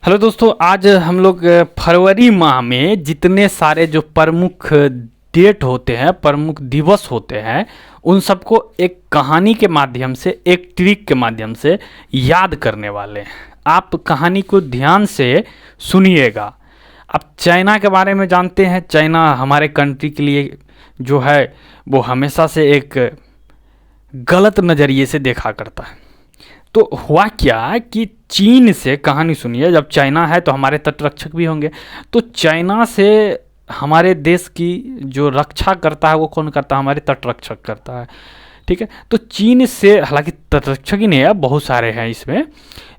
Hello दोस्तों, आज हम लोग फरवरी माह में जितने सारे जो प्रमुख डेट होते हैं, प्रमुख दिवस होते हैं, उन सबको एक कहानी के माध्यम से, एक ट्रिक के माध्यम से याद करने वाले हैं। आप कहानी को ध्यान से सुनिएगा। आप चाइना के बारे में जानते हैं। चाइना हमारे कंट्री के लिए जो है वो हमेशा से एक गलत नज़रिए से देखा करता है। तो हुआ क्या कि चीन से, कहानी सुनिए, जब चाइना है तो हमारे तटरक्षक भी होंगे। तो चाइना से हमारे देश की जो रक्षा करता है वो कौन करता है? हमारे तटरक्षक करता है। ठीक है। तो चीन से, हालांकि तटरक्षक ही नहीं है, बहुत सारे हैं इसमें,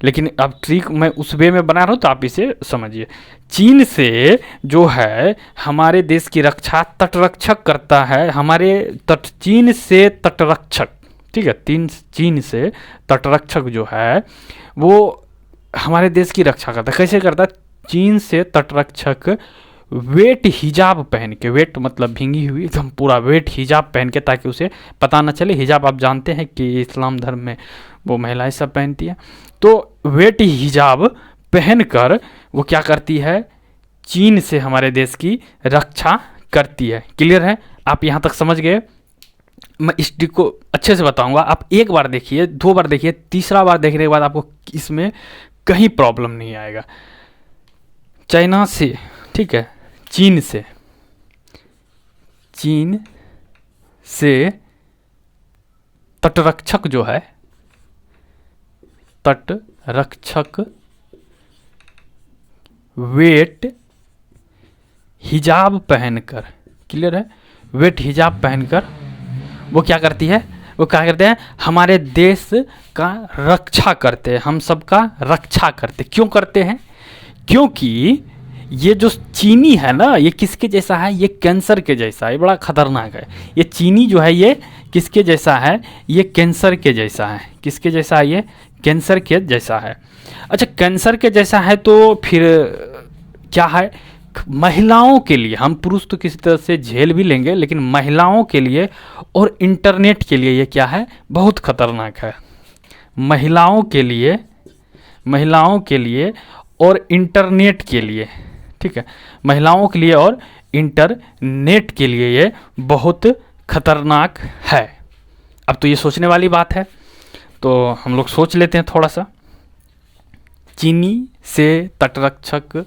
लेकिन अब ट्रिक मैं उस वे में बना रहा हूँ तो आप इसे समझिए। चीन से जो है हमारे देश की रक्षा तटरक्षक करता है। चीन से तटरक्षक, ठीक है, चीन से तटरक्षक जो है वो हमारे देश की रक्षा करता है। कैसे करता है? चीन से तटरक्षक वेट हिजाब पहन के, वेट मतलब भींगी हुई, एकदम पूरा वेट हिजाब पहन के, ताकि उसे पता न चले। हिजाब आप जानते हैं कि इस्लाम धर्म में वो महिलाएं सब पहनती हैं। तो वेट हिजाब पहनकर वो क्या करती है? चीन से हमारे देश की रक्षा करती है। क्लियर है? आप यहाँ तक समझ गए? मैं इस ट्रिक को अच्छे से बताऊंगा। आप एक बार देखिए, दो बार देखिए, तीसरा बार देखने के बाद आपको इसमें कहीं प्रॉब्लम नहीं आएगा। चाइना से, ठीक है, चीन से तटरक्षक जो है, तटरक्षक वेट हिजाब पहनकर, क्लियर है, वेट हिजाब पहनकर वो क्या करती है? वो क्या करते हैं? हमारे देश का रक्षा करते हैं, हम सबका रक्षा करते। क्यों करते हैं? क्योंकि ये जो चीनी है ना, ये किसके जैसा है? ये कैंसर के जैसा है। बड़ा खतरनाक है। ये चीनी जो है ये किसके जैसा है? ये कैंसर के जैसा है। किसके जैसा है? ये कैंसर के जैसा है। अच्छा, कैंसर के जैसा है तो फिर क्या है? महिलाओं के लिए, हम पुरुष तो किसी तरह से झेल भी लेंगे, लेकिन महिलाओं के लिए और इंटरनेट के लिए ये क्या है? बहुत खतरनाक है। महिलाओं के लिए और इंटरनेट के लिए, ठीक है, महिलाओं के लिए और इंटरनेट के लिए ये बहुत खतरनाक है। अब तो ये सोचने वाली बात है, तो हम लोग सोच लेते हैं थोड़ा सा। चीनी से तटरक्षक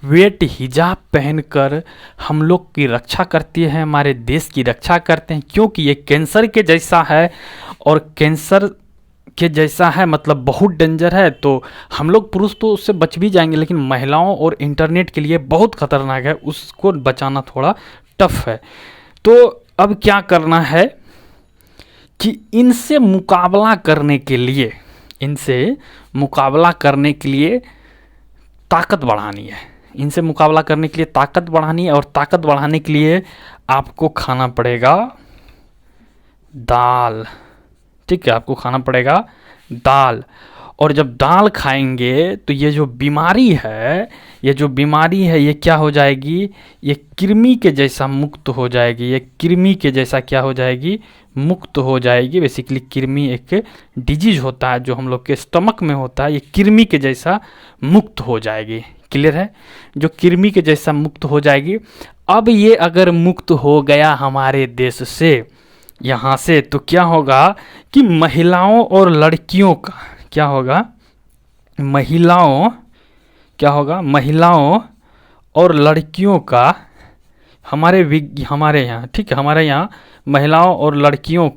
वेट हिजाब पहनकर हम लोग की रक्षा करती है, हमारे देश की रक्षा करते हैं, क्योंकि ये कैंसर के जैसा है। और कैंसर के जैसा है मतलब बहुत डेंजर है। तो हम लोग पुरुष तो उससे बच भी जाएंगे, लेकिन महिलाओं और इंटरनेट के लिए बहुत खतरनाक है, उसको बचाना थोड़ा टफ है। तो अब क्या करना है कि इनसे मुकाबला करने के लिए ताकत बढ़ानी है। इनसे मुकाबला करने के लिए ताकत बढ़ानी है, और ताकत बढ़ाने के लिए आपको खाना पड़ेगा दाल। ठीक है, आपको खाना पड़ेगा दाल। और जब दाल खाएंगे तो ये जो बीमारी है ये क्या हो जाएगी? ये कृमि के जैसा मुक्त हो जाएगी। ये कृमि के जैसा क्या हो जाएगी? मुक्त हो जाएगी। बेसिकली कृमि एक डिजीज होता है जो हम लोग के स्टमक में होता है। ये कृमि के जैसा मुक्त हो जाएगी। क्लियर है? जो कृमि के जैसा मुक्त हो जाएगी। अब ये अगर मुक्त हो गया हमारे देश से, यहाँ से, तो क्या होगा कि महिलाओं और लड़कियों का क्या होगा? महिलाओं और लड़कियों का हमारे यहाँ, ठीक है, हमारे यहाँ महिलाओं और लड़कियों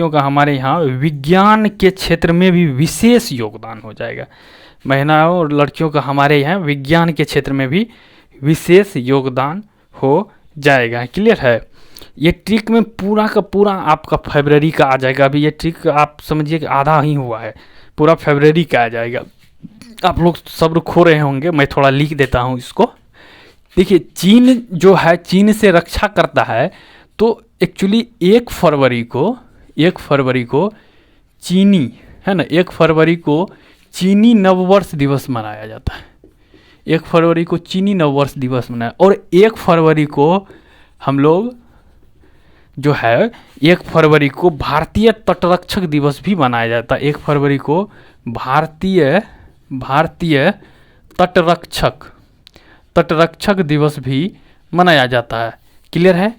का हमारे यहाँ विज्ञान के क्षेत्र में भी विशेष योगदान हो जाएगा। महिलाओं और लड़कियों का हमारे यहाँ विज्ञान के क्षेत्र में भी विशेष योगदान हो जाएगा। क्लियर है? ये ट्रिक में पूरा का पूरा आपका फरवरी का आ जाएगा। अभी ये ट्रिक आप समझिए कि आधा ही हुआ है, पूरा फरवरी का आ जाएगा। आप लोग सब्र खो रहे होंगे, मैं थोड़ा लिख देता हूँ इसको। देखिए, चीन जो है चीन से रक्षा करता है, तो एक्चुअली 1 फरवरी को चीनी, है ना, 1 फरवरी को चीनी नववर्ष दिवस मनाया जाता है। 1 फरवरी को चीनी नववर्ष दिवस मनाया, और 1 फरवरी को हम लोग जो है 1 फरवरी को भारतीय तटरक्षक दिवस भी मनाया जाता है। 1 फरवरी को भारतीय भारतीय तटरक्षक तटरक्षक दिवस भी मनाया जाता है। क्लियर है।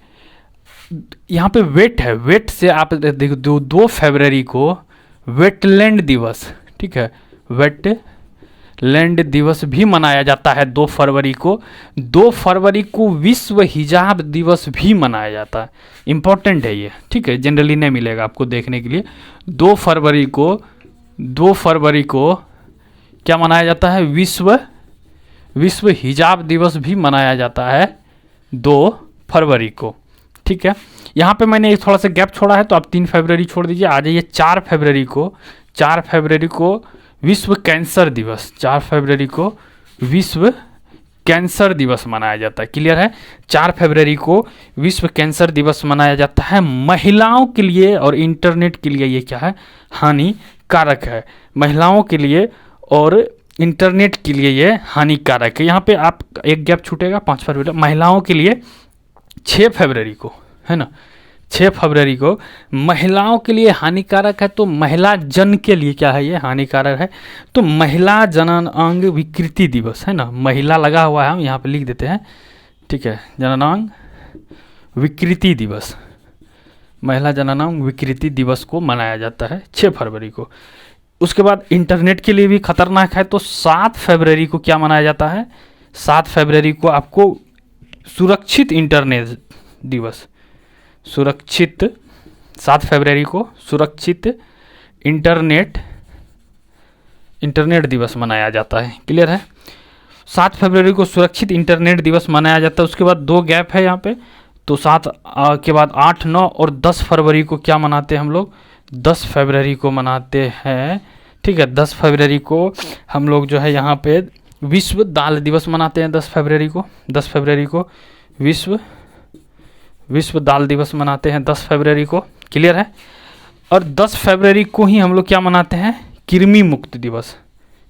यहाँ पे वेट है, वेट से आप देखो 2 फरवरी को वेटलैंड दिवस, ठीक है, वेटलैंड दिवस भी मनाया जाता है 2 फरवरी को। 2 फरवरी को विश्व हिजाब दिवस भी मनाया जाता है। इम्पोर्टेंट है ये, ठीक है, जनरली नहीं मिलेगा आपको देखने के लिए। 2 फरवरी को क्या मनाया जाता है, विश्व हिजाब दिवस भी मनाया जाता है 2 फरवरी को, ठीक है। यहाँ पे मैंने एक थोड़ा सा गैप छोड़ा है, तो आप 3 फरवरी छोड़ दीजिए, आ जाइए 4 फरवरी को विश्व कैंसर दिवस, 4 फरवरी को विश्व कैंसर दिवस मनाया जाता है। क्लियर है। 4 फरवरी को विश्व कैंसर दिवस मनाया जाता है। महिलाओं के लिए और इंटरनेट के लिए ये क्या है, हानिकारक है। महिलाओं के लिए और इंटरनेट के लिए ये हानिकारक है। यहाँ पे आप एक गैप छूटेगा 5 फरवरी। महिलाओं के लिए 6 फरवरी को, है ना, 6 फरवरी को महिलाओं के लिए हानिकारक है। तो महिला जन के लिए क्या है, ये हानिकारक है। तो महिला जननांग विकृति दिवस, है ना, महिला लगा हुआ है, हम यहाँ पे लिख देते हैं, ठीक है, जननांग विकृति दिवस, महिला जननांग विकृति दिवस को मनाया जाता है 6 फरवरी को। उसके बाद इंटरनेट के लिए भी खतरनाक है। तो 7 फरवरी को क्या मनाया जाता है, 7 फरवरी को आपको सुरक्षित इंटरनेट दिवस, 7 फरवरी को सुरक्षित इंटरनेट दिवस मनाया जाता है। क्लियर है। 7 फरवरी को सुरक्षित इंटरनेट दिवस मनाया जाता है। उसके बाद 2 गैप है यहाँ पे, तो 7 के बाद 8, 9 और 10 फरवरी को क्या मनाते हैं हम लोग, 10 फरवरी को मनाते हैं, ठीक है। 10 फरवरी को हम लोग जो है यहाँ पे विश्व दाल दिवस मनाते हैं। 10 फरवरी को विश्व दाल दिवस मनाते हैं 10 फरवरी को। क्लियर है। और 10 फरवरी को ही हम लोग क्या मनाते हैं, कृमि मुक्त दिवस,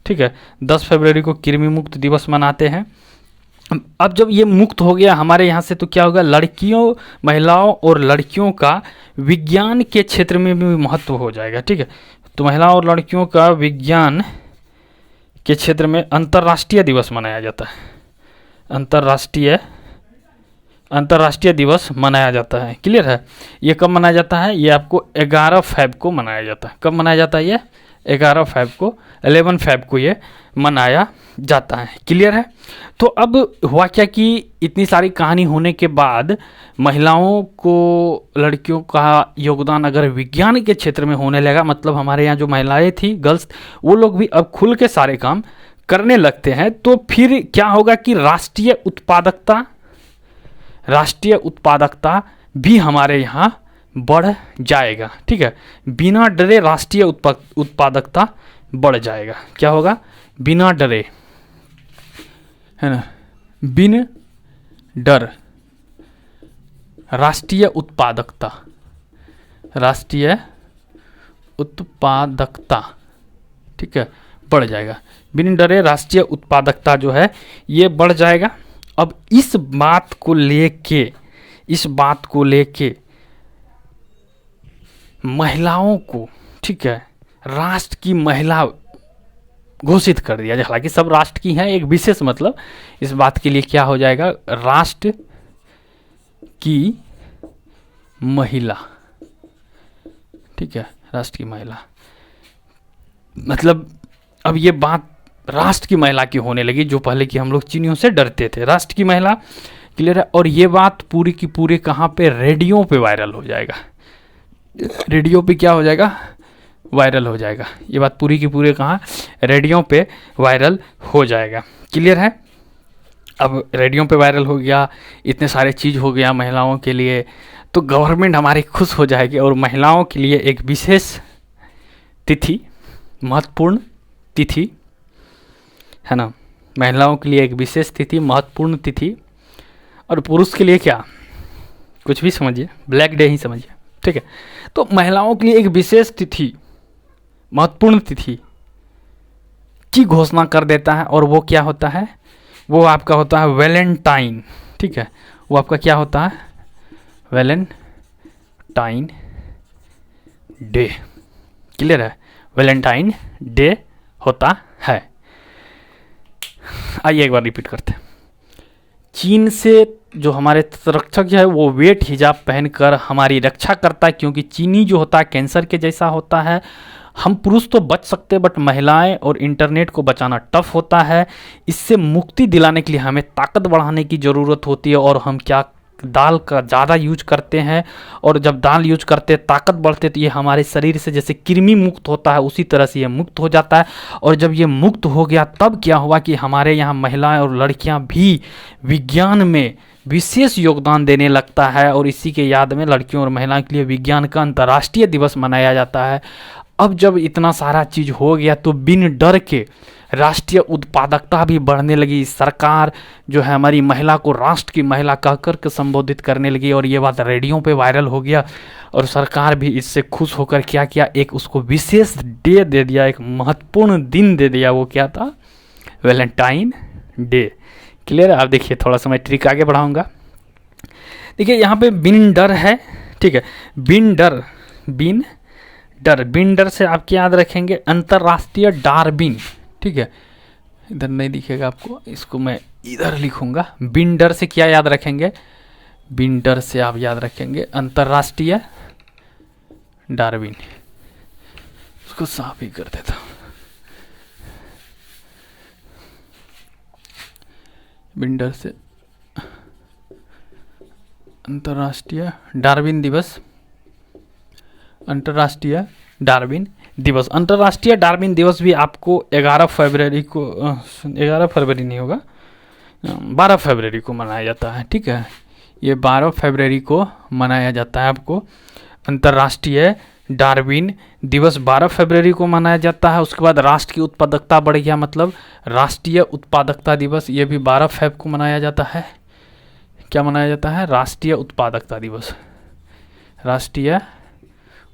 ठीक है। 10 फरवरी को कृमि मुक्त दिवस मनाते हैं। अब जब ये मुक्त हो गया हमारे यहाँ से, तो क्या होगा, लड़कियों, महिलाओं और लड़कियों का विज्ञान के क्षेत्र में भी महत्व हो जाएगा, ठीक है। तो महिलाओं और लड़कियों का विज्ञान के क्षेत्र में अंतर्राष्ट्रीय दिवस मनाया जाता है। अंतर्राष्ट्रीय दिवस मनाया जाता है। क्लियर है। ये कब मनाया जाता है, ये आपको 11 फरवरी को मनाया जाता है। कब मनाया जाता है ये, 11 फरवरी को ये मनाया जाता है। क्लियर है। तो अब हुआ क्या कि इतनी सारी कहानी होने के बाद महिलाओं को, लड़कियों का योगदान अगर विज्ञान के क्षेत्र में होने लगा, मतलब हमारे यहाँ जो महिलाएं थी, गर्ल्स, वो लोग भी अब खुल के सारे काम करने लगते हैं, तो फिर क्या होगा कि राष्ट्रीय उत्पादकता भी हमारे यहाँ बढ़ जाएगा, ठीक है। बिना डरे राष्ट्रीय उत्पादकता बढ़ जाएगा। क्या होगा, बिना डरे, है ना, बिन डर राष्ट्रीय उत्पादकता, ठीक है, बढ़ जाएगा। बिन डरे राष्ट्रीय उत्पादकता जो है ये बढ़ जाएगा। अब इस बात को लेके महिलाओं को, ठीक है, राष्ट्र की महिला घोषित कर दिया। हालांकि सब राष्ट्र की हैं, एक विशेष मतलब इस बात के लिए क्या हो जाएगा, राष्ट्र की महिला, ठीक है, राष्ट्र की महिला, मतलब अब ये बात राष्ट्र की महिला की होने लगी, जो पहले की हम लोग चीनियों से डरते थे, राष्ट्र की महिला। क्लियर है। और ये बात पूरी की पूरी कहाँ पे, रेडियो पे वायरल हो जाएगा। रेडियो पे क्या हो जाएगा, वायरल हो जाएगा। ये बात पूरी की पूरी कहाँ, रेडियो पे वायरल हो जाएगा। क्लियर है। अब रेडियो पे वायरल हो गया, इतने सारे चीज़ हो गया महिलाओं के लिए, तो गवर्नमेंट हमारी खुश हो जाएगी और महिलाओं के लिए एक विशेष तिथि, महत्वपूर्ण तिथि, है ना, महिलाओं के लिए एक विशेष तिथि, महत्वपूर्ण तिथि। और पुरुष के लिए क्या, कुछ भी समझिए, ब्लैक डे ही समझिए, ठीक है। तो महिलाओं के लिए एक विशेष तिथि, महत्वपूर्ण तिथि की घोषणा कर देता है। और वो क्या होता है, वो आपका होता है वैलेंटाइन, ठीक है। वो आपका क्या होता है, वैलेंटाइन डे। क्लियर है। वैलेंटाइन डे होता है। आइए एक बार रिपीट करते हैं। चीन से जो हमारे संरक्षक है वो वेट हिजाब पहनकर हमारी रक्षा करता है, क्योंकि चीनी जो होता है कैंसर के जैसा होता है। हम पुरुष तो बच सकते हैं बट महिलाएं और इंटरनेट को बचाना टफ होता है। इससे मुक्ति दिलाने के लिए हमें ताकत बढ़ाने की ज़रूरत होती है, और हम क्या दाल का ज़्यादा यूज करते हैं, और जब दाल यूज करते हैं ताकत बढ़ते तो ये हमारे शरीर से जैसे कृमि मुक्त होता है उसी तरह से ये मुक्त हो जाता है। और जब ये मुक्त हो गया तब क्या हुआ कि हमारे यहाँ महिलाएं और लड़कियां भी विज्ञान में विशेष योगदान देने लगता है, और इसी के याद में लड़कियों और महिलाओं के लिए विज्ञान का अंतर्राष्ट्रीय दिवस मनाया जाता है। अब जब इतना सारा चीज़ हो गया तो बिन डर के राष्ट्रीय उत्पादकता भी बढ़ने लगी। सरकार जो है हमारी महिला को राष्ट्र की महिला कहकर के संबोधित करने लगी, और ये बात रेडियो पे वायरल हो गया, और सरकार भी इससे खुश होकर क्या किया, एक उसको विशेष डे दे दिया, एक महत्वपूर्ण दिन दे दिया। वो क्या था? Valentine day. क्लियर है? आप देखिए, थोड़ा सा मैं ट्रिक आगे बढ़ाऊंगा। देखिए यहाँ पे बिन डर है, ठीक है, बिन डर, बिन डर, बिन डर से आप क्या याद रखेंगे? अंतर्राष्ट्रीय डार्विन, ठीक है, इधर नहीं दिखेगा आपको, इसको मैं इधर लिखूंगा। बिन डर से क्या याद रखेंगे? बिन डर से आप याद रखेंगे अंतर्राष्ट्रीय डार्विन। उसको साफ ही कर देता हूं। बिन डर से अंतर्राष्ट्रीय डार्विन दिवस, अंतर्राष्ट्रीय डार्विन दिवस। अंतर्राष्ट्रीय डार्विन दिवस भी आपको 11 फरवरी को, 11 फरवरी नहीं होगा, 12 फरवरी को मनाया जाता है, ठीक है। ये 12 फरवरी को मनाया जाता है आपको अंतर्राष्ट्रीय डार्विन दिवस 12 फरवरी को मनाया जाता है। उसके बाद राष्ट्र की उत्पादकता बढ़ गया, मतलब राष्ट्रीय उत्पादकता दिवस, ये भी 12 फरवरी को मनाया जाता है। क्या मनाया जाता है? राष्ट्रीय उत्पादकता दिवस, राष्ट्रीय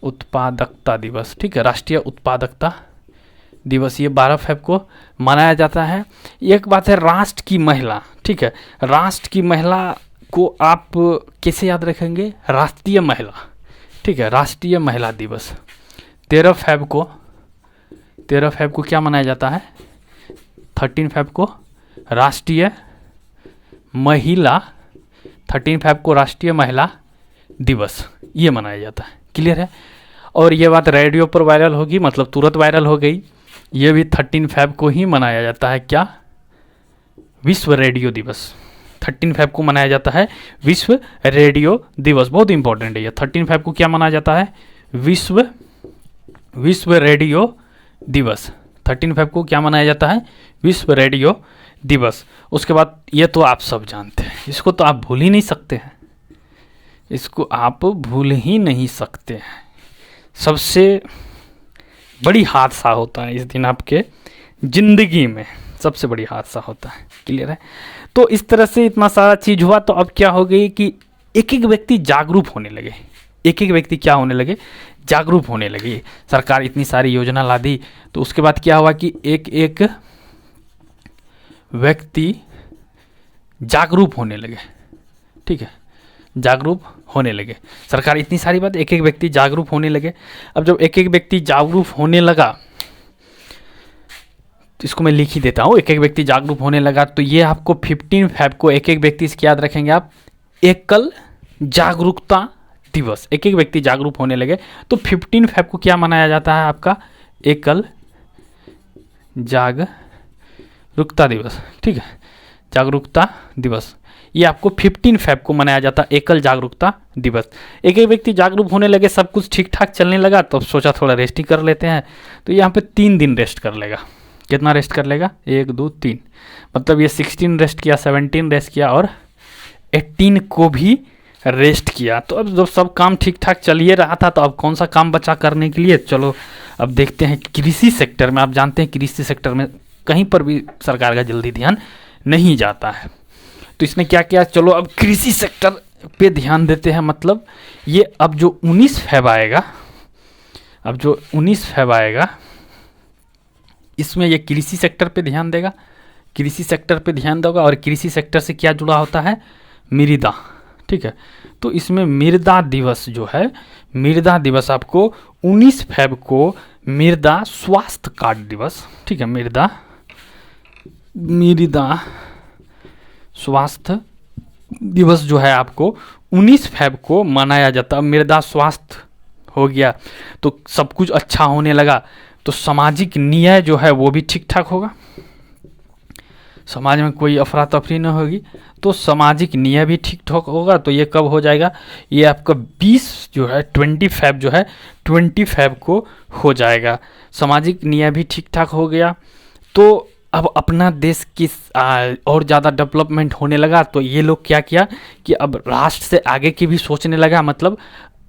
उत्पादकता दिवस, ठीक है, राष्ट्रीय उत्पादकता दिवस, ये 12 फरवरी को मनाया जाता है। एक बात है राष्ट्र की महिला, ठीक है, राष्ट्र की महिला को आप कैसे याद रखेंगे? राष्ट्रीय महिला, ठीक है, राष्ट्रीय महिला दिवस 13 फरवरी को, 13 फरवरी को क्या मनाया जाता है? 13 फरवरी को राष्ट्रीय महिला, 13 फरवरी को राष्ट्रीय महिला दिवस ये मनाया जाता है। क्लियर है? और ये बात रेडियो पर वायरल होगी, मतलब तुरंत वायरल हो गई। ये भी 13 फरवरी को ही मनाया जाता है। क्या? विश्व रेडियो दिवस 13 फरवरी को मनाया जाता है, विश्व रेडियो दिवस। बहुत इंपॉर्टेंट है ये। 13 फरवरी को क्या मनाया जाता है? विश्व रेडियो दिवस। 13 फरवरी को क्या मनाया जाता है? विश्व रेडियो दिवस। उसके बाद ये तो आप सब जानते हैं, इसको तो आप भूल ही नहीं सकते हैं, इसको आप भूल ही नहीं सकते हैं। सबसे बड़ी हादसा होता है इस दिन आपके जिंदगी में, सबसे बड़ी हादसा होता है। क्लियर है? तो इस तरह से इतना सारा चीज हुआ, तो अब क्या हो गई कि एक एक व्यक्ति जागरूक होने लगे, एक एक व्यक्ति क्या होने लगे? जागरूक होने लगे। सरकार इतनी सारी योजना ला दी, तो उसके बाद क्या हुआ कि एक एक व्यक्ति जागरूक होने लगे, ठीक है, जागरूक होने लगे। सरकार इतनी सारी बात, एक एक व्यक्ति जागरूक होने लगे। अब जब एक एक व्यक्ति जागरूक होने लगा, तो इसको मैं लिख ही देता हूँ, एक एक व्यक्ति जागरूक होने लगा, तो ये आपको 15 फरवरी को एक एक व्यक्ति से याद रखेंगे आप, एकल जागरूकता दिवस। एक एक व्यक्ति जागरूक होने लगे, तो 15 फरवरी को क्या मनाया जाता है आपका? एकल जागरूकता दिवस, ठीक है, जागरूकता दिवस। ये आपको 15 फरवरी को मनाया जाता है, एकल जागरूकता दिवस। एक एक व्यक्ति जागरूक होने लगे, सब कुछ ठीक ठाक चलने लगा, तो अब सोचा थोड़ा रेस्ट ही कर लेते हैं, तो यहाँ पे 3 दिन रेस्ट कर लेगा। कितना रेस्ट कर लेगा? 1 2 3, मतलब ये 16 रेस्ट किया, 17 रेस्ट किया, और 18 को भी रेस्ट किया। तो अब जब सब काम ठीक ठाक चलिए रहा था, तो अब कौन सा काम बचा करने के लिए? चलो अब देखते हैं कृषि सेक्टर में। आप जानते हैं कृषि सेक्टर में कहीं पर भी सरकार का जल्दी ध्यान नहीं जाता है, तो इसने क्या किया? चलो अब कृषि सेक्टर पे ध्यान देते हैं। मतलब ये अब जो 19 फरवरी आएगा, अब जो 19 फरवरी आएगा, इसमें ये कृषि सेक्टर पे ध्यान देगा, कृषि सेक्टर पे ध्यान देगा। और कृषि सेक्टर से क्या जुड़ा होता है? मृदा, ठीक है। तो इसमें मृदा दिवस जो है, मृदा दिवस आपको 19 फरवरी को मृदा स्वास्थ्य कार्ड दिवस, ठीक है, मृदा मृदा स्वास्थ्य दिवस जो है आपको 19 फ़रवरी को मनाया जाता है। मृदा स्वास्थ्य हो गया तो सब कुछ अच्छा होने लगा, तो सामाजिक न्याय जो है वो भी ठीक ठाक होगा, समाज में कोई अफरा तफरी न होगी, तो सामाजिक न्याय भी ठीक ठाक होगा। तो ये कब हो जाएगा, ये आपका 20 जो है 20 फ़रवरी जो है 20 फ़रवरी को हो जाएगा। सामाजिक न्याय भी ठीक ठाक हो गया, तो अब अपना देश की और ज़्यादा डेवलपमेंट होने लगा। तो ये लोग क्या किया कि अब राष्ट्र से आगे की भी सोचने लगा, मतलब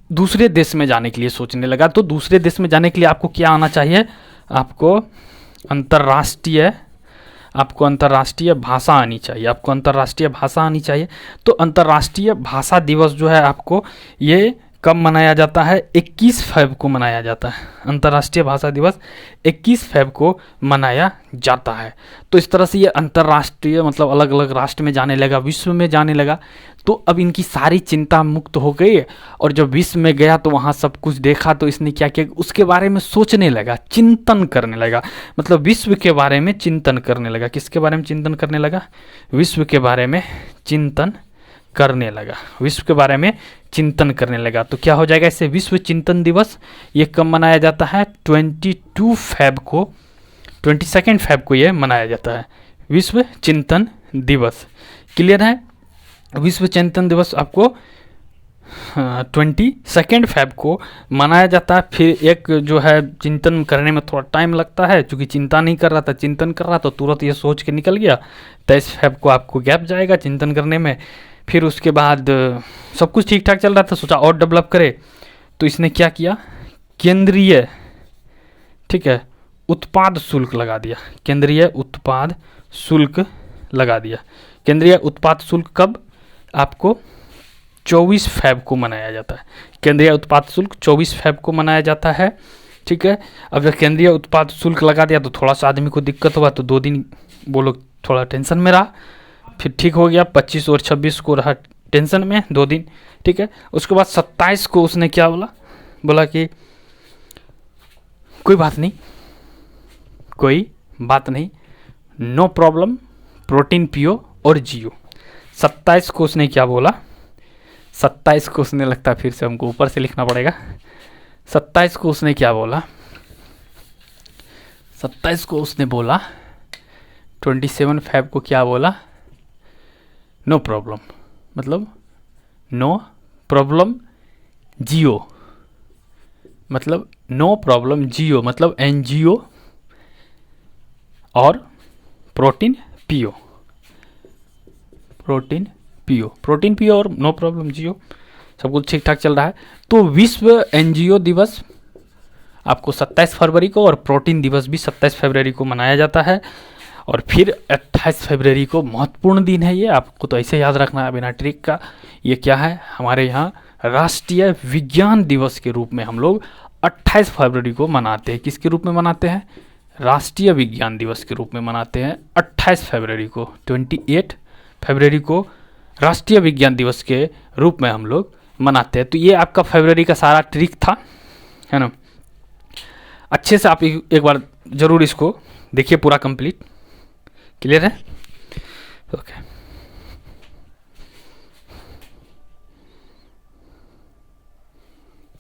दूसरे देश में जाने के लिए सोचने लगा। तो दूसरे देश में जाने के लिए आपको क्या आना चाहिए, आपको अंतर्राष्ट्रीय भाषा आनी चाहिए, आपको अंतर्राष्ट्रीय भाषा आनी चाहिए। तो अंतर्राष्ट्रीय भाषा दिवस जो है आपको ये कब मनाया जाता है, 21 फ़रवरी को मनाया जाता है। अंतर्राष्ट्रीय भाषा दिवस 21 फ़रवरी को मनाया जाता है। तो इस तरह से ये अंतर्राष्ट्रीय मतलब अलग अलग राष्ट्र में जाने लगा, विश्व में जाने लगा। तो अब इनकी सारी चिंता मुक्त हो गई, और जब विश्व में गया तो वहाँ सब कुछ देखा, तो इसने क्या किया, उसके बारे में सोचने लगा, चिंतन करने लगा, मतलब विश्व के बारे में चिंतन करने लगा। किसके बारे में चिंतन करने लगा, विश्व के बारे में चिंतन करने लगा, विश्व के बारे में चिंतन करने लगा। तो क्या हो जाएगा इससे, विश्व चिंतन दिवस ये कब मनाया जाता है, 22 फ़रवरी को, 22 फ़रवरी को ये मनाया जाता है, विश्व चिंतन दिवस। क्लियर है, विश्व चिंतन दिवस आपको 22 फ़रवरी को मनाया जाता है। फिर एक जो है चिंतन करने में थोड़ा टाइम लगता है, क्योंकि चिंता नहीं कर रहा था, चिंतन कर रहा था, तुरंत ये सोच के निकल गया। 23 फ़रवरी को आपको गैप जाएगा चिंतन करने में। फिर उसके बाद सब कुछ ठीक ठाक चल रहा था, सोचा और डेवलप करे, तो इसने क्या किया, केंद्रीय, ठीक है, उत्पाद शुल्क लगा दिया, केंद्रीय उत्पाद शुल्क लगा दिया। केंद्रीय उत्पाद शुल्क कब, आपको 24 फ़रवरी को मनाया जाता है। केंद्रीय उत्पाद शुल्क 24 फ़रवरी को मनाया जाता है, ठीक है। अब जब केंद्रीय उत्पाद शुल्क लगा दिया तो थोड़ा सा आदमी को दिक्कत हुआ, तो 2 दिन वो लोग थोड़ा टेंशन में रहा, फिर ठीक हो गया। 25 और 26 को रहा टेंशन में 2 दिन, ठीक है। उसके बाद 27 को उसने क्या बोला कि कोई बात नहीं, नो प्रॉब्लम, प्रोटीन पियो और जियो। 27 को उसने क्या बोला, 27 को उसने, लगता है फिर से हमको ऊपर से लिखना पड़ेगा। 27 को उसने क्या बोला, 27 को उसने बोला, 27 फ़रवरी को क्या बोला, नो प्रॉब्लम, मतलब नो प्रॉब्लम जियो, मतलब नो प्रॉब्लम जियो, मतलब NGO, और प्रोटीन पियो, प्रोटीन पियो और नो प्रॉब्लम जियो, सब कुछ ठीक ठाक चल रहा है। तो विश्व NGO दिवस आपको 27 फ़रवरी को, और प्रोटीन दिवस भी 27 फ़रवरी को मनाया जाता है। और फिर 28 फ़रवरी को महत्वपूर्ण दिन है, ये आपको तो ऐसे याद रखना है बिना ट्रिक का। ये क्या है, हमारे यहाँ राष्ट्रीय विज्ञान दिवस के रूप में हम लोग 28 फ़रवरी को मनाते हैं। किसके रूप में मनाते हैं, राष्ट्रीय विज्ञान दिवस के रूप में मनाते हैं 28 फ़रवरी को। 28 फ़रवरी को राष्ट्रीय विज्ञान दिवस के रूप में हम लोग मनाते हैं। तो ये आपका फरवरी का सारा ट्रिक था, है ना। अच्छे से आप एक बार ज़रूर इसको देखिए, पूरा कंप्लीट। क्लियर है, ओके।